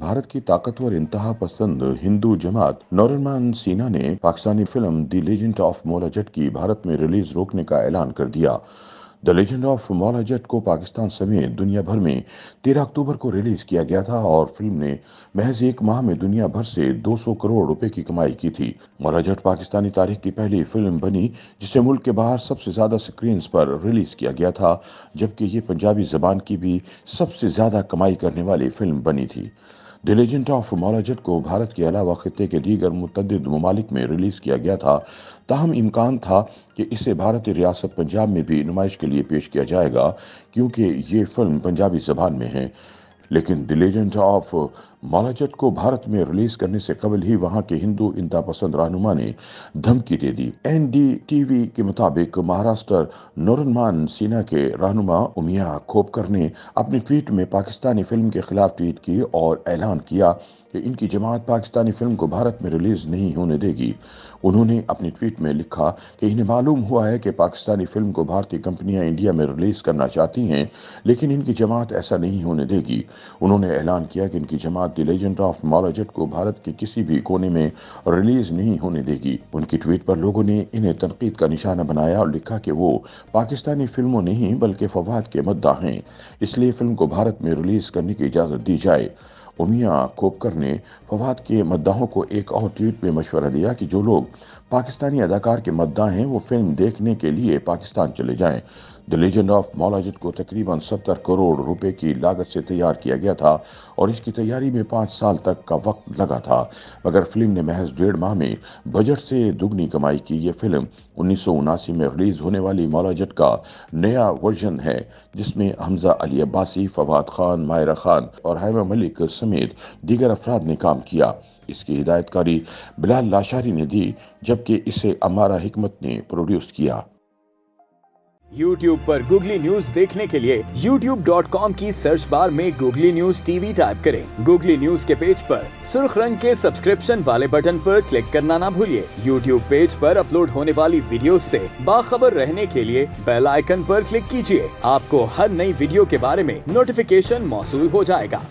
भारत की ताकतवर इंतहा पसंद हिंदू जमात नौरमान सीना ने Pakistani film the legend of Maula Jatt की भारत में रिलीज रोकने का ऐलान कर दिया। The legend of Maula Jatt को पाकिस्तान समेत दुनिया भर में 13 अक्टूबर को रिलीज किया गया था और फिल्म ने महज एक माह में दुनिया भर से 200 करोड़ रुपए की कमाई की थी। मौला जट पाकिस्तानी तारीख की पहली फिल्म बनी जिसे मुल्क के बाहर सबसे ज्यादा स्क्रीन्स पर रिलीज किया गया था, जबकि ये पंजाबी जबान की भी सबसे ज्यादा कमाई करने वाली फिल्म बनी थी। The legend of Maula Jatt को भारत के अलावा खित्ते के दीगर मुतअद्दिद ममालिक में रिलीज किया गया था। ताहम इम्कान था कि इसे भारतीय रियासत पंजाब में भी नुमाइश के लिए पेश किया जाएगा, क्योंकि ये फिल्म पंजाबी जबान में है। लेकिन the legend of Maula Jatt को भारत में रिलीज करने से कबल ही वहां के हिंदू इंतहा पसंद रहनुमा ने धमकी दे दी। NDTV के मुताबिक महाराष्ट्र नौरमान सीना के रहनुमा उमिया खोपकर ने अपनी ट्वीट में पाकिस्तानी फिल्म के खिलाफ ट्वीट की और ऐलान किया कि इनकी जमात पाकिस्तानी फिल्म को भारत में रिलीज नहीं होने देगी। उन्होंने अपनी ट्वीट में लिखा कि इन्हें मालूम हुआ है कि पाकिस्तानी फिल्म को भारतीय कंपनियां इंडिया में रिलीज करना चाहती हैं, लेकिन इनकी जमात ऐसा नहीं होने देगी। उन्होंने ऐलान किया कि इनकी जमात the legend of Maula Jatt को भारत के किसी भी कोने में रिलीज नहीं होने देगी। उनकी ट्वीट पर लोगों ने इन्हें तनकीद का निशाना बनाया और लिखा कि वो पाकिस्तानी फिल्मों नहीं बल्कि फवाद के मद्दा हैं, इसलिए फिल्म को भारत में रिलीज करने की इजाजत दी जाए। उमिया खोपकर ने फवाद के मद्दाहों को एक और ट्वीट में मशवरा दिया कि जो लोग पाकिस्तानी अदाकार के मद्दा हैं वो फिल्म देखने के लिए पाकिस्तान चले जाएं। The legend of Maula Jatt को तकरीबन 70 करोड़ रुपए की लागत से तैयार किया गया था और इसकी तैयारी में 5 साल तक का वक्त लगा था, मगर फिल्म ने महज 1.5 माह में बजट से दुगनी कमाई की। ये फिल्म 1979 में रिलीज होने वाली मौला जट का नया वर्जन है, जिसमें हमजा अली अब्बासी, फवाद खान, मायरा खान और हैमा मलिक समेत दीगर अफराद ने काम किया। इसकी हिदायतकारी बिलाल लाशारी ने दी, जबकि इसे अमारा हिकमत ने प्रोड्यूस किया। YouTube पर गूगली न्यूज देखने के लिए youtube.com की सर्च बार में गूगली न्यूज टीवी टाइप करें। गूगली न्यूज के पेज पर सुर्ख रंग के सब्सक्रिप्शन वाले बटन पर क्लिक करना ना भूलिए। YouTube पेज पर अपलोड होने वाली वीडियोस से बाखबर रहने के लिए बेल आइकन पर क्लिक कीजिए। आपको हर नई वीडियो के बारे में नोटिफिकेशन मौसूल हो जाएगा।